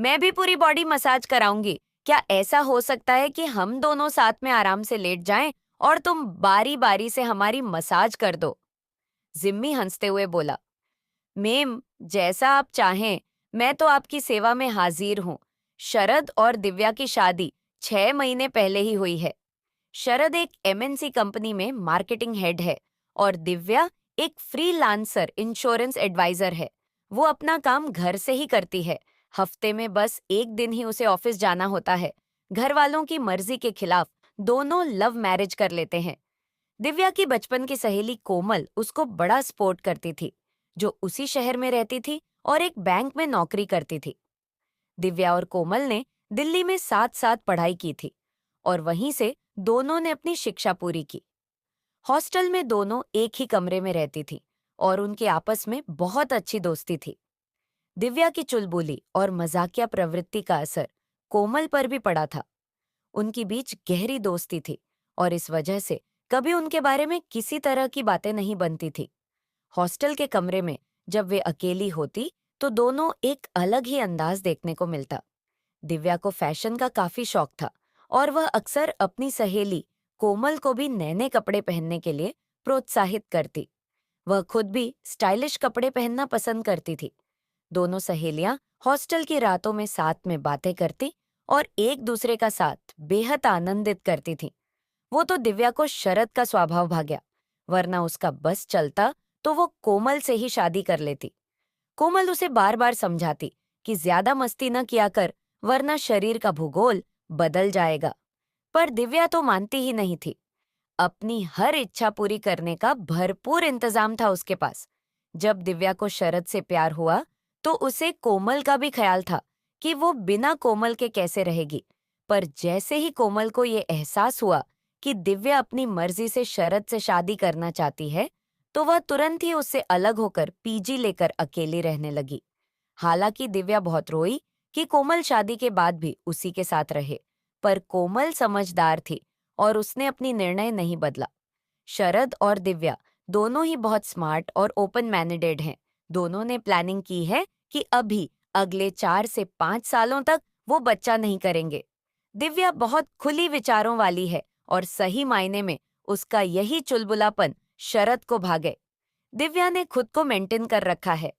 मैं भी पूरी बॉडी मसाज कराऊंगी। क्या ऐसा हो सकता है कि हम दोनों साथ में आराम से लेट जाएं और तुम बारी बारी से हमारी मसाज कर दो? जिम्मी हंसते हुए बोला, मेम, जैसा आप चाहें। मैं तो आपकी सेवा में हाजिर हूँ। शरद और दिव्या की शादी 6 महीने पहले ही हुई है। शरद एक एमएनसी कंपनी में मार्केटिंग हेड है और दिव्या एक फ्रीलांसर इंश्योरेंस एडवाइजर है। वो अपना काम घर से ही करती है। हफ्ते में बस एक दिन ही उसे ऑफिस जाना होता है। घर वालों की मर्जी के खिलाफ दोनों लव मैरिज कर लेते हैं। दिव्या की बचपन की सहेली कोमल उसको बड़ा सपोर्ट करती थी, जो उसी शहर में रहती थी और एक बैंक में नौकरी करती थी। दिव्या और कोमल ने दिल्ली में साथ साथ पढ़ाई की थी और वहीं से दोनों ने अपनी शिक्षा पूरी की। हॉस्टल में दोनों एक ही कमरे में रहती थी और उनके आपस में बहुत अच्छी दोस्ती थी। दिव्या की चुलबुली और मजाकिया प्रवृत्ति का असर कोमल पर भी पड़ा था। उनकी बीच गहरी दोस्ती थी और इस वजह से कभी उनके बारे में किसी तरह की बातें नहीं बनती थी। हॉस्टल के कमरे में जब वे अकेली होती तो दोनों एक अलग ही अंदाज देखने को मिलता। दिव्या को फैशन का काफी शौक था और वह अक्सर अपनी सहेली कोमल को भी नए नए कपड़े पहनने के लिए प्रोत्साहित करती। वह खुद भी स्टाइलिश कपड़े पहनना पसंद करती थी। दोनों सहेलियां हॉस्टल की रातों में साथ में बातें करती और एक दूसरे का साथ बेहद आनंदित करती थीं। वो तो दिव्या को शरद का स्वभाव भा गया, वरना उसका बस चलता तो वो कोमल से ही शादी कर लेती। कोमल उसे बार बार समझाती कि ज्यादा मस्ती न किया कर, वरना शरीर का भूगोल बदल जाएगा। पर दिव्या तो मानती ही नहीं थी। अपनी हर इच्छा पूरी करने का भरपूर इंतजाम था उसके पास। जब दिव्या को शरद से प्यार हुआ तो उसे कोमल का भी ख्याल था कि वो बिना कोमल के कैसे रहेगी। पर जैसे ही कोमल को ये एहसास हुआ कि दिव्या अपनी मर्जी से शरद से शादी करना चाहती है, तो वह तुरंत ही उससे अलग होकर पीजी लेकर अकेली रहने लगी। हालांकि दिव्या बहुत रोई कि कोमल शादी के बाद भी उसी के साथ रहे, पर कोमल समझदार थी और उसने अपनी निर्णय नहीं बदला। शरद और दिव्या दोनों ही बहुत स्मार्ट और ओपन मैनेडेड हैं। दोनों ने प्लानिंग की है कि अभी अगले 4 से 5 सालों तक वो बच्चा नहीं करेंगे। दिव्या बहुत खुली विचारों वाली है और सही मायने में उसका यही चुलबुलापन शरद को भागे। दिव्या ने खुद को मेंटेन कर रखा है।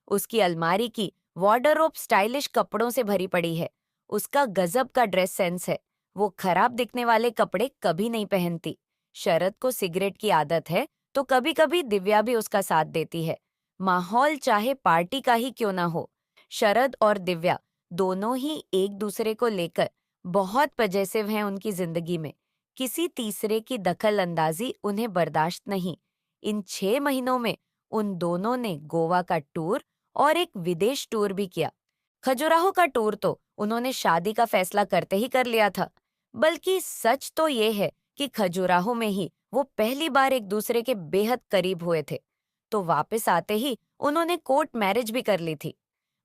उसकी अलमारी की वार्डरोब स्टाइलिश कपड़ों से भरी पड़ी है। उसका गजब का ड्रेस सेंस है। वो खराब दिखने वाले कपड़े कभी नहीं पहनती। शरद को सिगरेट की आदत है, तो कभी कभी दिव्या भी उसका साथ देती है। माहौल चाहे पार्टी का ही क्यों ना हो, शरद और दिव्या दोनों ही एक दूसरे को लेकर बहुत पजेसिव हैं उनकी जिंदगी में। किसी तीसरे की दखल अंदाजी उन्हें बर्दाश्त नहीं। इन 6 महीनों में उन दोनों ने गोवा का टूर और एक विदेश टूर भी किया। खजुराहो का टूर तो उन्होंने शादी का फैसला करते ही कर लिया था। बल्कि सच तो ये है कि खजुराहो में ही वो पहली बार एक दूसरे के बेहद करीब हुए थे। तो वापस आते ही उन्होंने कोर्ट मैरिज भी कर ली थी।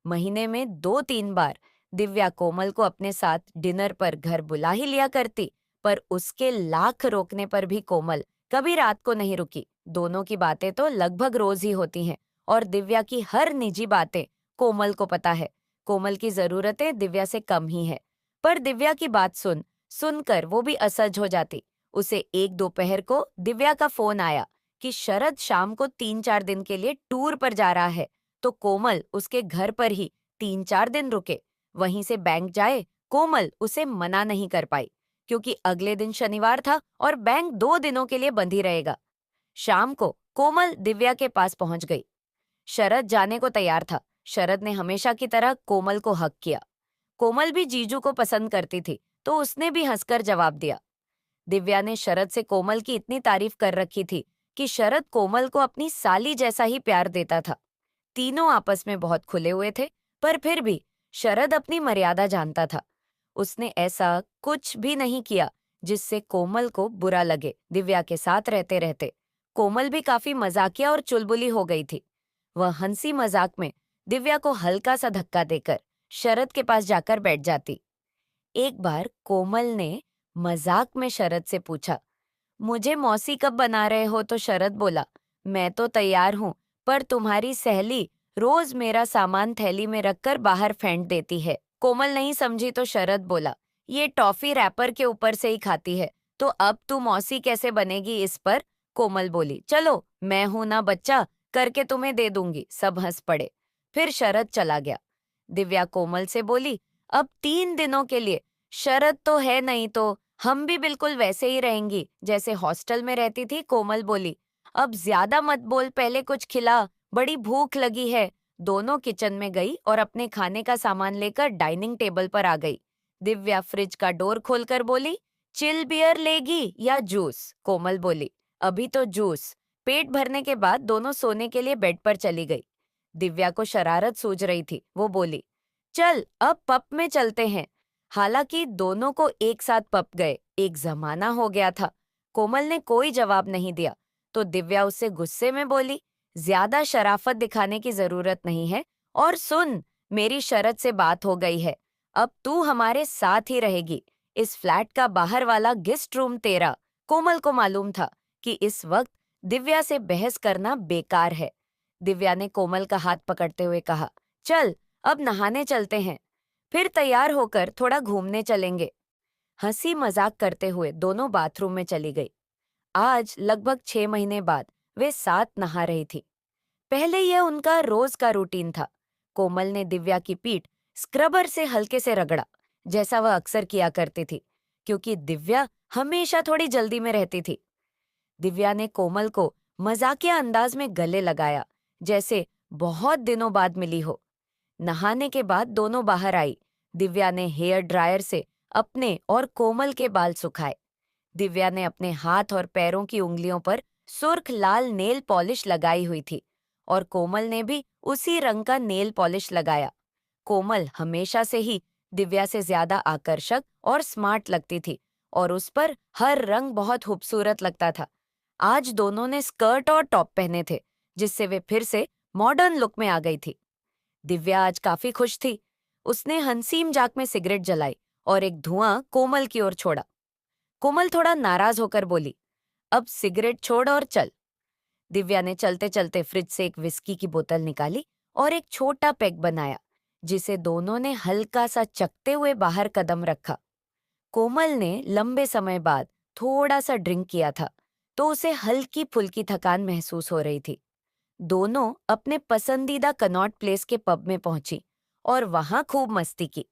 महीने में 2-3 बार दिव्या कोमल को अपने साथ डिनर पर घर बुला ही लिया करती, पर उसके लाख रोकने पर भी कोमल कभी रात को नहीं रुकी। दोनों की बातें तो लगभग रोज ही होती हैं और दिव्या की हर निजी बातें कोमल को पता है। कोमल की जरूरतें दिव्या से कम ही है, पर दिव्या की बात सुनकर वो भी असहज हो जाती। उसे एक दोपहर को दिव्या का फोन आया कि शरद शाम को 3-4 दिन के लिए टूर पर जा रहा है, तो कोमल उसके घर पर ही 3-4 दिन रुके। वहीं से बैंक जाए, कोमल उसे मना नहीं कर पाई, क्योंकि अगले दिन शनिवार था और बैंक 2 दिनों के लिए बंद ही रहेगा। शाम को कोमल दिव्या के पास पहुंच गई। शरद जाने को तैयार था। शरद ने हमेशा की तरह कोमल को हक किया। कोमल भी जीजू को पसंद करती थी, तो उसने भी हंसकर जवाब दिया। दिव्या ने शरद से कोमल की इतनी तारीफ कर रखी थी कि शरद कोमल को अपनी साली जैसा ही प्यार देता था। तीनों आपस में बहुत खुले हुए थे, पर फिर भी शरद अपनी मर्यादा जानता था। उसने ऐसा कुछ भी नहीं किया जिससे कोमल को बुरा लगे। दिव्या के साथ रहते रहते कोमल भी काफी मजाकिया और चुलबुली हो गई थी। वह हंसी मजाक में दिव्या को हल्का सा धक्का देकर शरद के पास जाकर बैठ जाती। एक बार कोमल ने मजाक में शरद से पूछा, मुझे मौसी कब बना रहे हो? तो शरद बोला, मैं तो तैयार हूँ, पर तुम्हारी सहेली रोज मेरा सामान थैली में रखकर बाहर फेंक देती है। कोमल नहीं समझी तो शरद बोला, ये टॉफी रैपर के ऊपर से ही खाती है, तो अब तू मौसी कैसे बनेगी इस पर? कोमल बोली, चलो मैं हूं ना बच्चा, करके तुम्हें दे दूंगी। सब हंस पड़े। फिर शरद चला गया। दिव्या कोमल से बोली, अब 3 दिनों के लिए। शरद तो है नहीं तो हम भी बिल्कुल वैसे ही रहेंगी जैसे हॉस्टल में रहती थी। कोमल बोली, अब ज्यादा मत बोल, पहले कुछ खिला, बड़ी भूख लगी है। दोनों किचन में गई और अपने खाने का सामान लेकर डाइनिंग टेबल पर आ गई। दिव्या फ्रिज का डोर खोलकर बोली, चिल बियर लेगी या जूस? कोमल बोली, अभी तो जूस। पेट भरने के बाद दोनों सोने के लिए बेड पर चली गई। दिव्या को शरारत सूझ रही थी। वो बोली, चल अब पब में चलते हैं। हालांकि दोनों को एक साथ पब गए एक जमाना हो गया था। कोमल ने कोई जवाब नहीं दिया तो दिव्या उससे गुस्से में बोली, ज्यादा शराफत दिखाने की जरूरत नहीं है। और सुन, मेरी शरद से बात हो गई है, अब तू हमारे साथ ही रहेगी। इस फ्लैट का बाहर वाला गेस्ट रूम तेरा। कोमल को मालूम था कि इस वक्त दिव्या से बहस करना बेकार है। दिव्या ने कोमल का हाथ पकड़ते हुए कहा, चल अब नहाने चलते हैं, फिर तैयार होकर थोड़ा घूमने चलेंगे। हंसी मजाक करते हुए दोनों बाथरूम में चली गई। आज लगभग 6 महीने बाद वे साथ नहा रही थी। पहले यह उनका रोज का रूटीन था। कोमल ने दिव्या की पीठ स्क्रबर से हल्के से रगड़ा, जैसा वह अक्सर किया करती थी, क्योंकि दिव्या हमेशा थोड़ी जल्दी में रहती थी। दिव्या ने कोमल को मजाकिया अंदाज में गले लगाया, जैसे बहुत दिनों बाद मिली हो। नहाने के बाद दोनों बाहर आई। दिव्या ने हेयर ड्रायर से अपने और कोमल के बाल सुखाए। दिव्या ने अपने हाथ और पैरों की उंगलियों पर सुर्ख लाल नेल पॉलिश लगाई हुई थी और कोमल ने भी उसी रंग का नेल पॉलिश लगाया। कोमल हमेशा से ही दिव्या से ज्यादा आकर्षक और स्मार्ट लगती थी और उस पर हर रंग बहुत खूबसूरत लगता था। आज दोनों ने स्कर्ट और टॉप पहने थे, जिससे वे फिर से मॉडर्न लुक में आ गई थी। दिव्या आज काफी खुश थी। उसने हंसी मजाक में सिगरेट जलाई और एक धुआं कोमल की ओर छोड़ा। कोमल थोड़ा नाराज होकर बोली, अब सिगरेट छोड़ और चल। दिव्या ने चलते चलते फ्रिज से एक विस्की की बोतल निकाली और एक छोटा पैक बनाया, जिसे दोनों ने हल्का सा चखते हुए बाहर कदम रखा। कोमल ने लंबे समय बाद थोड़ा सा ड्रिंक किया था, तो उसे हल्की फुल्की थकान महसूस हो रही थी। दोनों अपने पसंदीदा कनॉट प्लेस के पब में पहुंची और वहां खूब मस्ती की।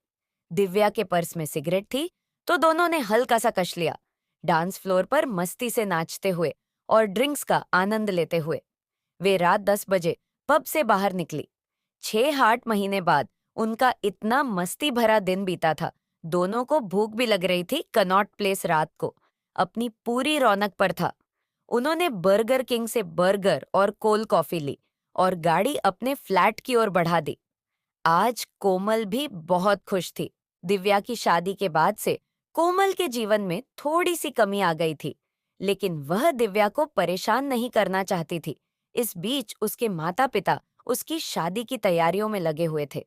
दिव्या के पर्स में सिगरेट थी, तो दोनों ने हल्का सा कश लिया, डांस फ्लोर पर मस्ती से नाचते हुए और ड्रिंक्स का आनंद लेते हुए। वे रात 10 बजे पब से बाहर निकली। 6-8 महीने बाद उनका इतना मस्ती भरा दिन बीता था। दोनों को भूख भी लग रही थी। कनॉट प्लेस रात को अपनी पूरी रौनक पर था। उन्होंने बर्गर किंग से बर्गर और कोल्ड कॉफी ली और गाड़ी अपने फ्लैट की ओर बढ़ा दी। आज कोमल भी बहुत खुश थी। दिव्या की शादी के बाद से कोमल के जीवन में थोड़ी सी कमी आ गई थी, लेकिन वह दिव्या को परेशान नहीं करना चाहती थी। इस बीच उसके माता पिता उसकी शादी की तैयारियों में लगे हुए थे।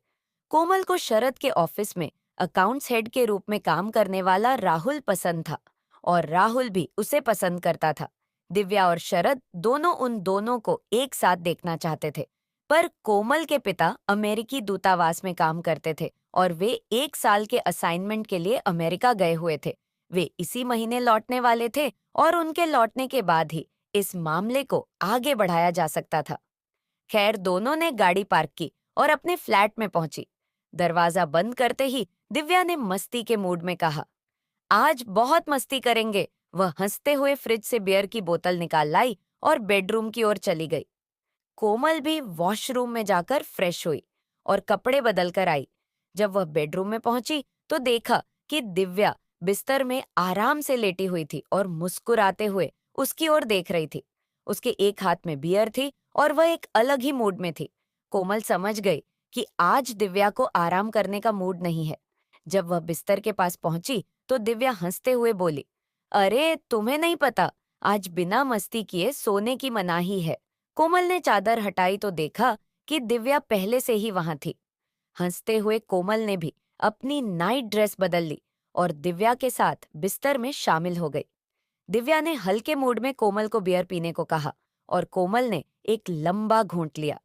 कोमल को शरद के ऑफिस में अकाउंट्स हेड के रूप में काम करने वाला राहुल पसंद था और राहुल भी उसे पसंद करता था। दिव्या और शरद दोनों उन दोनों को एक साथ देखना चाहते थे, पर कोमल के पिता अमेरिकी दूतावास में काम करते थे और वे 1 साल के असाइनमेंट के लिए अमेरिका गए हुए थे। वे इसी महीने लौटने वाले थे और उनके लौटने के बाद ही इस मामले को आगे बढ़ाया जा सकता था। खैर, दोनों ने गाड़ी पार्क की और अपने फ्लैट में पहुंची। दरवाजा बंद करते ही दिव्या ने मस्ती के मूड में कहा, आज बहुत मस्ती करेंगे। वह हंसते हुए फ्रिज से बियर की बोतल निकाल लाई और बेडरूम की ओर चली गई। कोमल भी वॉशरूम में जाकर फ्रेश हुई और कपड़े बदल कर आई। जब वह बेडरूम में पहुंची तो देखा कि दिव्या बिस्तर में आराम से लेटी हुई थी और मुस्कुराते हुए उसकी ओर देख रही थी। उसके एक हाथ में बियर थी और वह एक अलग ही मूड में थी। कोमल समझ गई कि आज दिव्या को आराम करने का मूड नहीं है। जब वह बिस्तर के पास पहुंची तो दिव्या हंसते हुए बोली, अरे तुम्हें नहीं पता, आज बिना मस्ती किए सोने की मनाही है। कोमल ने चादर हटाई तो देखा कि दिव्या पहले से ही वहां थी। हंसते हुए कोमल ने भी अपनी नाइट ड्रेस बदल ली और दिव्या के साथ बिस्तर में शामिल हो गई। दिव्या ने हल्के मूड में कोमल को बियर पीने को कहा और कोमल ने एक लंबा घूंट लिया।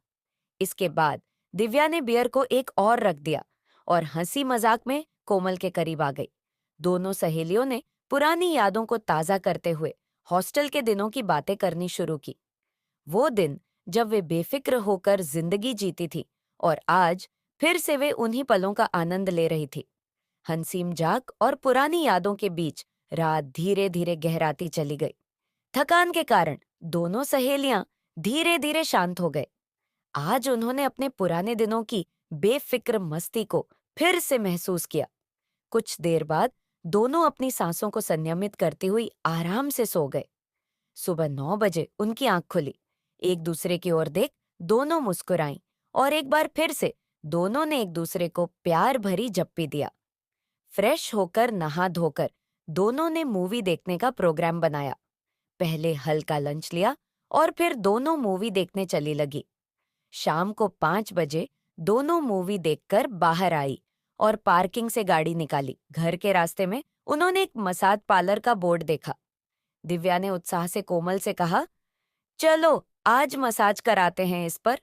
इसके बाद दिव्या ने बियर को एक और रख दिया और हंसी मजाक में कोमल के करीब आ गई। दोनों सहेलियों ने पुरानी यादों को ताज़ा करते हुए हॉस्टल के दिनों की बातें करनी शुरू की। वो दिन जब वे बेफिक्र होकर जिंदगी जीती थी और आज फिर से वे उन्हीं पलों का आनंद ले रही थी। हंसी मजाक और पुरानी यादों के बीच रात धीरे धीरे गहराती चली गई। थकान के कारण दोनों सहेलियां धीरे धीरे शांत हो गए। आज उन्होंने अपने पुराने दिनों की बेफिक्र मस्ती को फिर से महसूस किया। कुछ देर बाद दोनों अपनी सांसों को संयमित करती हुई आराम से सो गए। सुबह 9 बजे उनकी आंख खुली। एक दूसरे की ओर देख दोनों मुस्कुराईं और एक बार फिर से दोनों ने एक दूसरे को प्यार भरी जप्पी दिया। फ्रेश होकर नहा धोकर दोनों ने मूवी देखने का प्रोग्राम बनाया। पहले हल्का लंच लिया और फिर दोनों मूवी देखने चली लगी। शाम को 5 बजे दोनों मूवी देखकर बाहर आई और पार्किंग से गाड़ी निकाली। घर के रास्ते में उन्होंने एक मसाज पार्लर का बोर्ड देखा। दिव्या ने उत्साह से कोमल से कहा, चलो आज मसाज कराते हैं इस पर।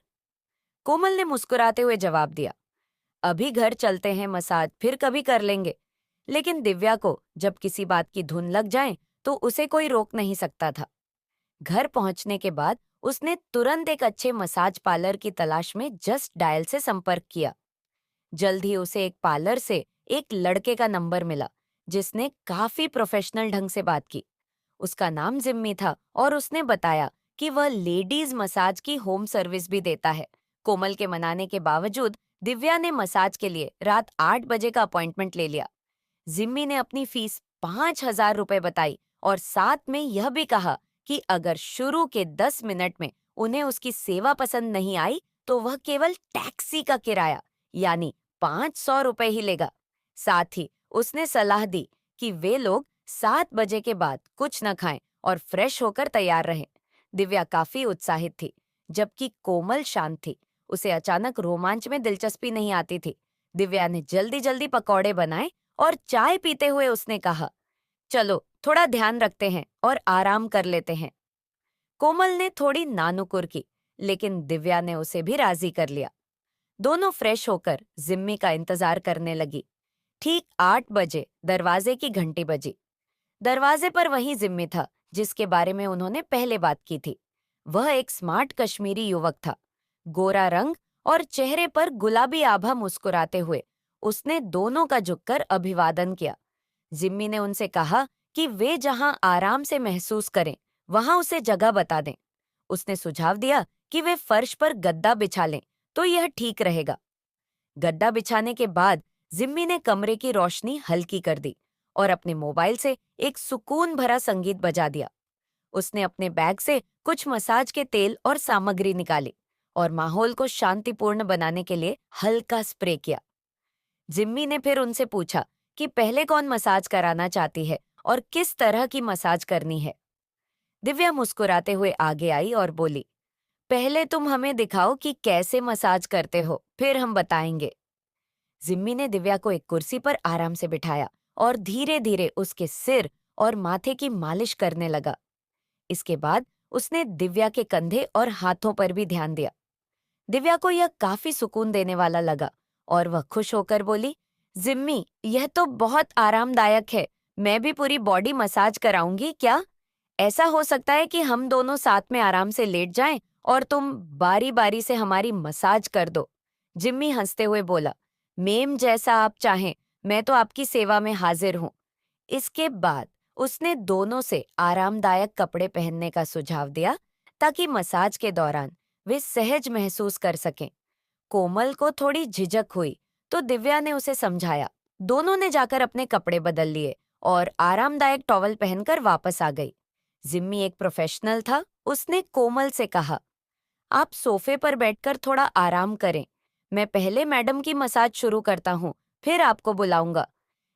कोमल ने मुस्कुराते हुए जवाब दिया, अभी घर चलते हैं, मसाज फिर कभी कर लेंगे। लेकिन दिव्या को जब किसी बात की धुन लग जाए तो उसे कोई रोक नहीं सकता था। घर पहुंचने के बाद उसने तुरंत एक अच्छे मसाज पार्लर की तलाश में जस्ट डायल से संपर्क किया। जल्द ही उसे एक पार्लर से एक लड़के का नंबर मिला जिसने काफी प्रोफेशनल ढंग से बात की। उसका नाम जिम्मी था और उसने बताया कि वह लेडीज मसाज की होम सर्विस भी देता है। कोमल के मनाने के बावजूद दिव्या ने मसाज के लिए रात 8 बजे का अपॉइंटमेंट ले लिया। जिम्मी ने अपनी फीस 5,000 रुपए बताई और साथ में यह भी कहा कि अगर शुरू के 10 मिनट में उन्हें उसकी सेवा पसंद नहीं आई तो वह केवल टैक्सी का किराया यानी 500 रुपए ही लेगा। साथ ही उसने सलाह दी कि वे लोग 7 बजे के बाद कुछ न खाएं और फ्रेश होकर तैयार रहें। दिव्या काफी उत्साहित थी, जबकि कोमल शांत थी। उसे अचानक रोमांच में दिलचस्पी नहीं आती थी। दिव्या ने जल्दी जल्दी पकौड़े बनाए और चाय पीते हुए उसने कहा, चलो थोड़ा ध्यान रखते हैं और आराम कर लेते हैं। कोमल ने थोड़ी नानुकुर की, लेकिन दिव्या ने उसे भी राजी कर लिया। दोनों फ्रेश होकर जिम्मी का इंतजार करने लगी। ठीक 8 बजे दरवाजे की घंटी बजी। दरवाजे पर वही जिम्मी था जिसके बारे में उन्होंने पहले बात की थी। वह एक स्मार्ट कश्मीरी युवक था। गोरा रंग और चेहरे पर गुलाबी आभा। मुस्कुराते हुए उसने दोनों का झुककर अभिवादन किया। जिम्मी ने उनसे कहा कि वे जहां आराम से महसूस करें वहां उसे जगह बता दें। उसने सुझाव दिया कि वे फर्श पर गद्दा बिछा लें तो यह ठीक रहेगा। गद्दा बिछाने के बाद जिम्मी ने कमरे की रोशनी हल्की कर दी और अपने मोबाइल से एक सुकून भरा संगीत बजा दिया। उसने अपने बैग से कुछ मसाज के तेल और सामग्री निकाली और माहौल को शांतिपूर्ण बनाने के लिए हल्का स्प्रे किया। जिम्मी ने फिर उनसे पूछा कि पहले कौन मसाज कराना चाहती है और किस तरह की मसाज करनी है। दिव्या मुस्कुराते हुए आगे आई और बोली, पहले तुम हमें दिखाओ कि कैसे मसाज करते हो, फिर हम बताएंगे। जिम्मी ने दिव्या को एक कुर्सी पर आराम से बिठाया और धीरे धीरे उसके सिर और माथे की मालिश करने लगा। इसके बाद उसने दिव्या के कंधे और हाथों पर भी ध्यान दिया। दिव्या को यह काफी सुकून देने वाला लगा और वह खुश होकर बोली, जिम्मी यह तो बहुत आरामदायक है, मैं भी पूरी बॉडी मसाज कराऊंगी क्या? ऐसा हो सकता है कि हम दोनों साथ में आराम से लेट जाएं और तुम बारी बारी से हमारी मसाज कर दो। जिम्मी हंसते हुए बोला, मेम जैसा आप चाहें, मैं तो आपकी सेवा में हाजिर हूं। इसके बाद उसने दोनों से आरामदायक कपड़े पहनने का सुझाव दिया ताकि मसाज के दौरान वे सहज महसूस कर सकें। कोमल को थोड़ी झिझक हुई तो दिव्या ने उसे समझाया। दोनों ने जाकर अपने कपड़े बदल लिए और आरामदायक टॉवल पहनकर वापस आ गई। जिम्मी एक प्रोफेशनल था। उसने कोमल से कहा, आप सोफे पर बैठकर थोड़ा आराम करें, मैं पहले मैडम की मसाज शुरू करता हूँ, फिर आपको बुलाऊंगा।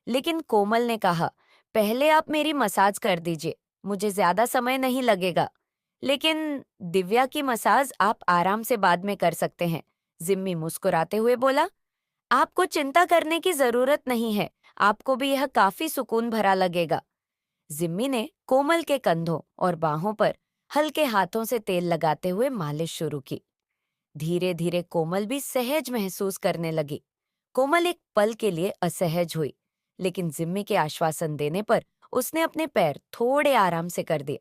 लेकिन कोमल ने कहा, पहले आप मेरी मसाज कर दीजिए, मुझे ज्यादा समय नहीं लगेगा। लेकिन दिव्या की मसाज आप आराम से बाद में कर सकते हैं। जिम्मी मुस्कुराते हुए बोला, आपको चिंता करने की जरूरत नहीं है, आपको भी यह काफी सुकून भरा लगेगा। जिम्मी ने कोमल के कंधों और बाहों पर हल्के हाथों से तेल लगाते हुए मालिश शुरू की। धीरे धीरे कोमल भी सहज महसूस करने लगी। कोमल एक पल के लिए असहज हुई, लेकिन जिम्मी के आश्वासन देने पर उसने अपने पैर थोड़े आराम से कर दिए।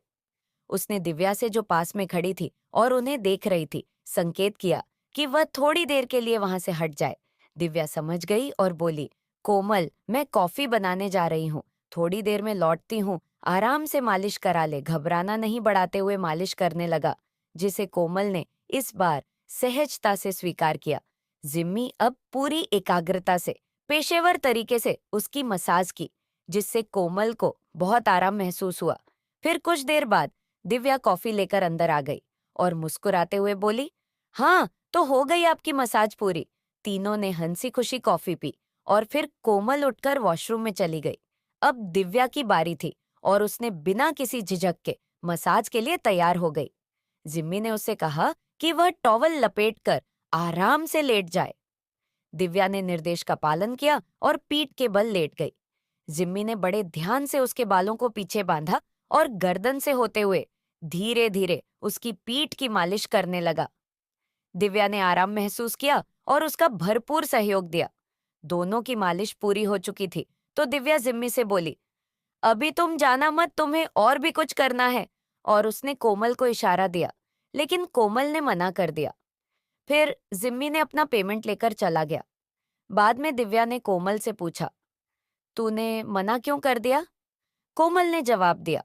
उसने दिव्या से जो पास में खड़ी थी और उन्हें देख रही थी, संकेत किया कि वह थोड़ी देर के लिए वहां से हट जाए। दिव्या समझ गई और बोली, कोमल, मैं कॉफी बनाने जा रही हूँ, थोड़ी देर में लौटती हूँ, आराम से मालिश करा ले। घबराना नहीं बढ़ाते हुए मालिश करने लगा, जिसे कोमल ने इस बार सहजता से स्वीकार किया। जिम्मी अब पूरी एकाग्रता से, पेशेवर तरीके से उसकी मसाज की, जिससे कोमल को बहुत आराम महसूस हुआ। फिर कुछ देर बाद दिव्या कॉफी लेकर अंदर आ गई और मुस्कुराते हुए बोली, हाँ, तो हो गई आपकी मसाज पूरी। तीनों ने हंसी खुशी कॉफी पी और फिर कोमल उठकर वॉशरूम में चली गई। अब दिव्या की बारी थी और उसने बिना किसी झिझक के मसाज के लिए तैयार हो गई। जिम्मी ने उससे कहा कि वह टॉवल लपेटकर आराम से लेट जाए। दिव्या ने निर्देश का पालन किया और पीठ के बल लेट गई। जिम्मी ने बड़े ध्यान से उसके बालों को पीछे बांधा और गर्दन से होते हुए धीरे धीरे उसकी पीठ की मालिश करने लगा। दिव्या ने आराम महसूस किया और उसका भरपूर सहयोग दिया। दोनों की मालिश पूरी हो चुकी थी तो दिव्या जिम्मी से बोली, अभी तुम जाना मत, तुम्हें और भी कुछ करना है। और उसने कोमल को इशारा दिया, लेकिन कोमल ने मना कर दिया। फिर जिम्मी ने अपना पेमेंट लेकर चला गया। बाद में दिव्या ने कोमल से पूछा, तूने मना क्यों कर दिया? कोमल ने जवाब दिया,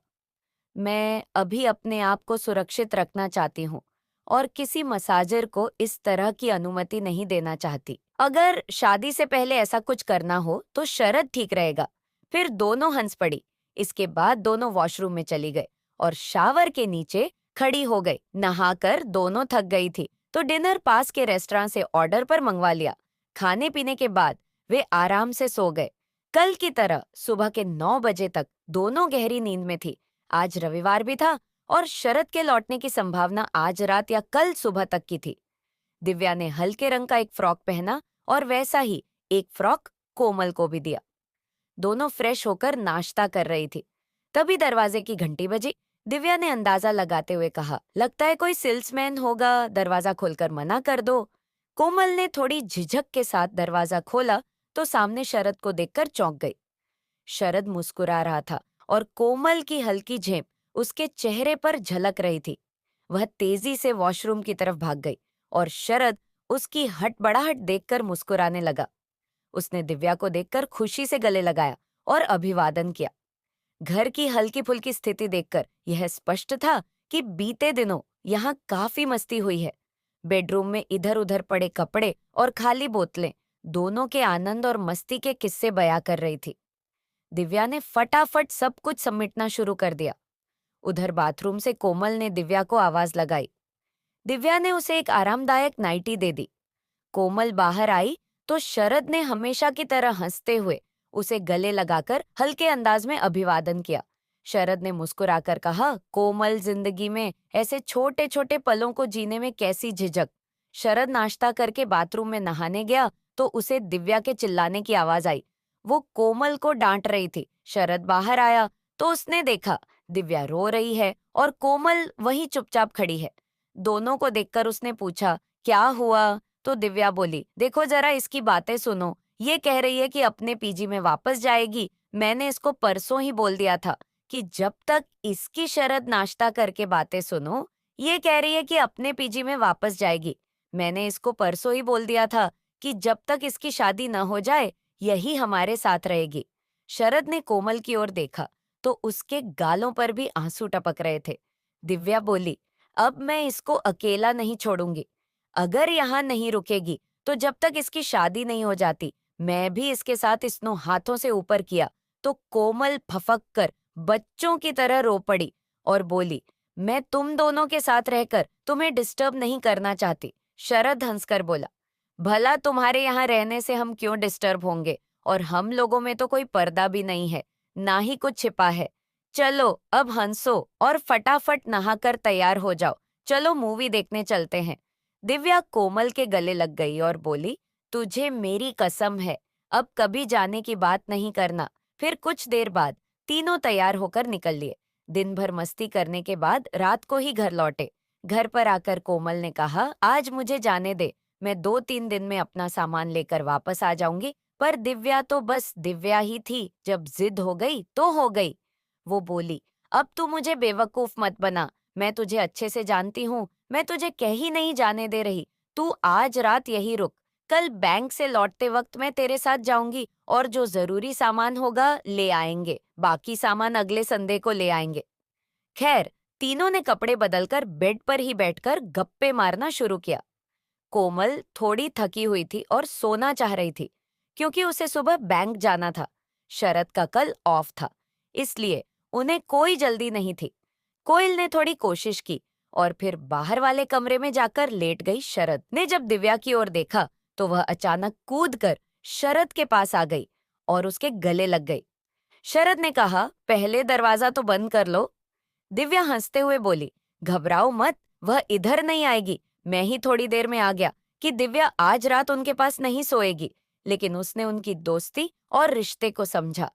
मैं अभी अपने आप को सुरक्षित रखना चाहती हूँ और किसी मसाजर को इस तरह की अनुमति नहीं देना चाहती। अगर शादी से पहले ऐसा कुछ करना हो तो शरद ठीक रहेगा। फिर दोनों हंस पड़ी। इसके बाद दोनों वॉशरूम में चली गई और शावर के नीचे खड़ी हो गई। नहाकर दोनों थक गई थी तो डिनर पास के रेस्टोरेंट से ऑर्डर पर मंगवा लिया। खाने पीने के बाद वे आराम से सो गए। कल की तरह सुबह के 9 बजे तक दोनों गहरी नींद में थी। आज रविवार भी था और शरद के लौटने की संभावना आज रात या कल सुबह तक की थी। दिव्या ने हल्के रंग का एक फ्रॉक पहना और वैसा ही एक फ्रॉक कोमल को भी दिया। दोनों फ्रेश होकर नाश्ता कर रही थी। तभी दरवाजे की घंटी बजी। दिव्या ने अंदाजा लगाते हुए कहा, लगता है कोई सेल्समैन होगा, दरवाजा खोलकर मना कर दो। कोमल ने थोड़ी झिझक के साथ दरवाजा खोला तो सामने शरद को देखकर चौंक गई। शरद मुस्कुरा रहा था और कोमल की हल्की झेप उसके चेहरे पर झलक रही थी। वह तेजी से वॉशरूम की तरफ भाग गई और शरद उसकी हटबड़ाहट देखकर मुस्कुराने लगा। उसने दिव्या को देखकर खुशी से गले लगाया और अभिवादन किया। घर की हल्की फुल्की स्थिति देखकर यह स्पष्ट था कि बीते दिनों यहाँ काफी मस्ती हुई है। बेडरूम में इधर उधर पड़े कपड़े और खाली बोतलें दोनों के आनंद और मस्ती के किस्से बयां कर रही थी। दिव्या ने फटाफट सब कुछ समेटना शुरू कर दिया। उधर बाथरूम से कोमल ने दिव्या को आवाज लगाई। दिव्या ने उसे एक आरामदायक नाइटी दे दी। कोमल बाहर आई तो शरद ने हमेशा की तरह हंसते हुए उसे गले लगाकर हल्के अंदाज में अभिवादन किया। शरद ने मुस्कुराकर कहा, कोमल, जिंदगी में ऐसे छोटे छोटे पलों को जीने में कैसी झिझक। शरद नाश्ता करके बाथरूम में नहाने गया तो उसे दिव्या के चिल्लाने की आवाज आई। वो कोमल को डांट रही थी। शरद बाहर आया तो उसने देखा दिव्या रो रही है और कोमल वहीं चुपचाप खड़ी है। दोनों को देखकर उसने पूछा, क्या हुआ? तो दिव्या बोली, देखो जरा इसकी बातें सुनो। ये कह रही है कि अपने पीजी में वापस जाएगी। मैंने इसको परसों ही बोल दिया था कि जब तक इसकी शरद नाश्ता करके बातें सुनो। ये कह रही है कि अपने पीजी में वापस जाएगी। मैंने इसको परसों ही बोल दिया था कि जब तक इसकी शादी न हो जाए यही हमारे साथ रहेगी। शरद ने कोमल की ओर देखा तो उसके गालों पर भी आंसू टपक रहे थे। दिव्या बोली, अब मैं इसको अकेला नहीं छोड़ूंगी। अगर यहाँ नहीं रुकेगी तो जब तक इसकी शादी नहीं हो जाती मैं भी इसके साथ इसनो हाथों से ऊपर किया। तो कोमल फफक कर बच्चों की तरह रो पड़ी और बोली, मैं तुम दोनों के साथ रहकर तुम्हें डिस्टर्ब नहीं करना चाहती। शरद हंसकर बोला, भला तुम्हारे यहाँ रहने से हम क्यों डिस्टर्ब होंगे, और हम लोगों में तो कोई पर्दा भी नहीं है, ना ही कुछ छिपा है। चलो अब हंसो और फटाफट नहाकर तैयार हो जाओ। चलो मूवी देखने चलते हैं। दिव्या कोमल के गले लग गई और बोली, तुझे मेरी कसम है, अब कभी जाने की बात नहीं करना। फिर कुछ देर बाद तीनों तैयार होकर निकल लिए। दिन भर मस्ती करने के बाद रात को ही घर लौटे। घर पर आकर कोमल ने कहा, आज मुझे जाने दे, मैं 2-3 दिन में अपना सामान लेकर वापस आ जाऊंगी। पर दिव्या तो बस दिव्या ही थी, जब जिद हो गई तो हो गई। वो बोली, अब तू मुझे बेवकूफ मत बना, मैं तुझे अच्छे से जानती हूँ, मैं तुझे कहीं नहीं जाने दे रही। तू आज रात यही रुक, कल बैंक से लौटते वक्त मैं तेरे साथ जाऊंगी और जो जरूरी सामान होगा ले आएंगे, बाकी सामान अगले संडे को ले आएंगे। खैर, तीनों ने कपड़े बदलकर बेड पर ही बैठकर गप्पे मारना शुरू किया। कोमल थोड़ी थकी हुई थी और सोना चाह रही थी, क्योंकि उसे सुबह बैंक जाना था। शरद का कल ऑफ था, इसलिए उन्हें कोई जल्दी नहीं थी। कोयल ने थोड़ी कोशिश की और फिर बाहर वाले कमरे में जाकर लेट गई। शरद ने जब दिव्या की ओर देखा तो वह अचानक कूदकर शरद के पास आ गई और उसके गले लग गई। शरद ने कहा, पहले दरवाजा तो बंद कर लो। दिव्या हंसते हुए बोली, घबराओ मत, वह इधर नहीं आएगी। मैं ही थोड़ी देर में आ गया कि दिव्या आज रात उनके पास नहीं सोएगी, लेकिन उसने उनकी दोस्ती और रिश्ते को समझा।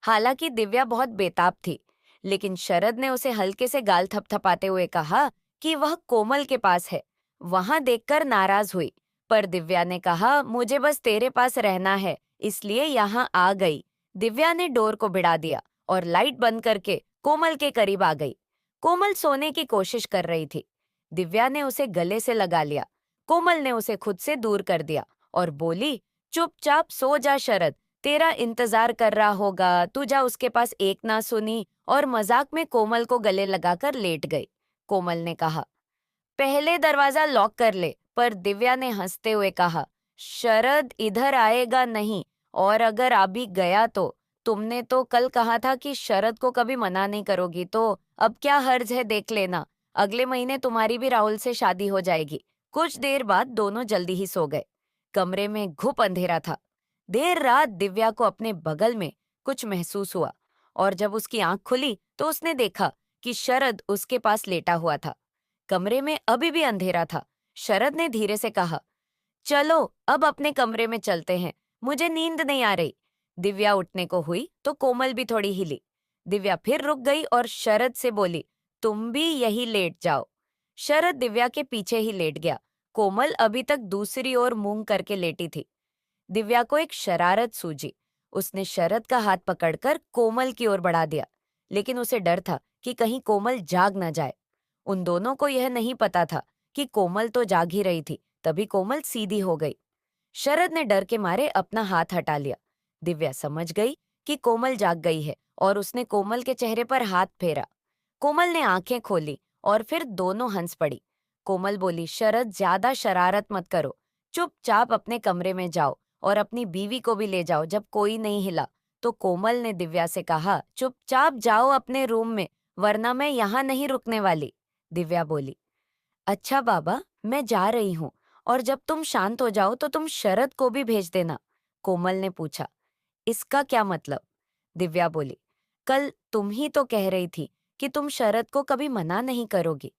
हालांकि दिव्या बहुत बेताब थी, लेकिन शरद ने उसे हल्के से गाल थपथपाते हुए कहा कि वह कोमल के पास है। वहां देखकर नाराज हुई, पर दिव्या ने कहा, मुझे बस तेरे पास रहना है, इसलिए यहाँ आ गई। दिव्या ने डोर को भिड़ा दिया और लाइट बंद करके कोमल के करीब आ गई। कोमल सोने की कोशिश कर रही थी। दिव्या ने उसे गले से लगा लिया। कोमल ने उसे खुद से दूर कर दिया और बोली, चुपचाप सो जा शरद, तेरा इंतजार कर रहा होगा, तू जा उसके पास। एक ना सुनी और मजाक में कोमल को गले लगाकर लेट गई। कोमल ने कहा, पहले दरवाजा लॉक कर ले, पर दिव्या ने हंसते हुए कहा, शरद इधर आएगा नहीं, और अगर आ भी गया तो तुमने तो कल कहा था कि शरद को कभी मना नहीं करोगी, तो अब क्या हर्ज है, देख लेना। अगले महीने तुम्हारी भी राहुल से शादी हो जाएगी। कुछ देर बाद दोनों जल्दी ही सो गए। कमरे में घुप अंधेरा था। देर रात दिव्या को अपने बगल में कुछ महसूस हुआ और जब उसकी आंख खुली तो उसने देखा कि शरद उसके पास लेटा हुआ था। कमरे में अभी भी अंधेरा था। शरद ने धीरे से कहा, चलो अब अपने कमरे में चलते हैं, मुझे नींद नहीं आ रही। दिव्या उठने को हुई तो कोमल भी थोड़ी हिली। दिव्या फिर रुक गई और शरद से बोली, तुम भी यही लेट जाओ। शरद दिव्या के पीछे ही लेट गया। कोमल अभी तक दूसरी ओर मुंह करके लेटी थी। दिव्या को एक शरारत सूझी। उसने शरद का हाथ पकड़कर कोमल की ओर बढ़ा दिया, लेकिन उसे डर था कि कहीं कोमल जाग न जाए। उन दोनों को यह नहीं पता था कि कोमल तो जाग ही रही थी, तभी कोमल सीधी हो गई। शरद ने डर के मारे अपना हाथ हटा लिया। दिव्या समझ गई कि कोमल जाग गई है और उसने कोमल के चेहरे पर हाथ फेरा। कोमल ने आंखें खोली और फिर दोनों हंस पड़ी। कोमल बोली, शरद ज्यादा शरारत मत करो, चुपचाप अपने कमरे में जाओ और अपनी बीवी को भी ले जाओ जब कोई नहीं हिला। तो कोमल ने दिव्या से कहा, चुपचाप जाओ अपने रूम में, वरना मैं यहाँ नहीं रुकने वाली। दिव्या बोली, अच्छा बाबा, मैं जा रही हूँ, और जब तुम शांत हो जाओ तो तुम शरद को भी भेज देना। कोमल ने पूछा, इसका क्या मतलब? दिव्या बोली, कल तुम ही तो कह रही थी कि तुम शरद को कभी मना नहीं करोगी,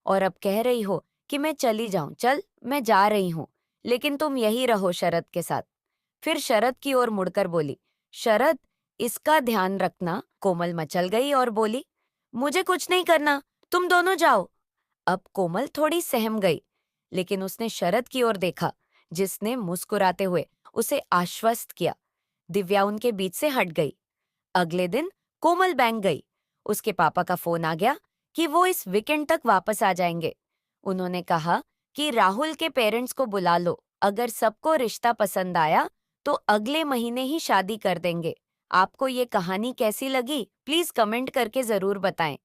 और अब कह रही हो कि मैं चली जाऊं। चल, मैं जा रही हूँ, लेकिन तुम यही रहो शरद के साथ। फिर शरद की ओर मुड़कर बोली, शरद, इसका ध्यान रखना। कोमल मचल गई और बोली, मुझे कुछ नहीं करना, तुम दोनों जाओ। अब कोमल थोड़ी सहम गई, लेकिन उसने शरद की ओर देखा, जिसने मुस्कुराते हुए उसे आश्वस्त किया। दिव्या उनके बीच से हट गई। अगले दिन कोमल बैंक गई। उसके पापा का फोन आ गया कि वो इस वीकेंड तक वापस आ जाएंगे। उन्होंने कहा कि राहुल के पेरेंट्स को बुला लो, अगर सबको रिश्ता पसंद आया तो अगले महीने ही शादी कर देंगे। आपको ये कहानी कैसी लगी, प्लीज कमेंट करके जरूर बताएं।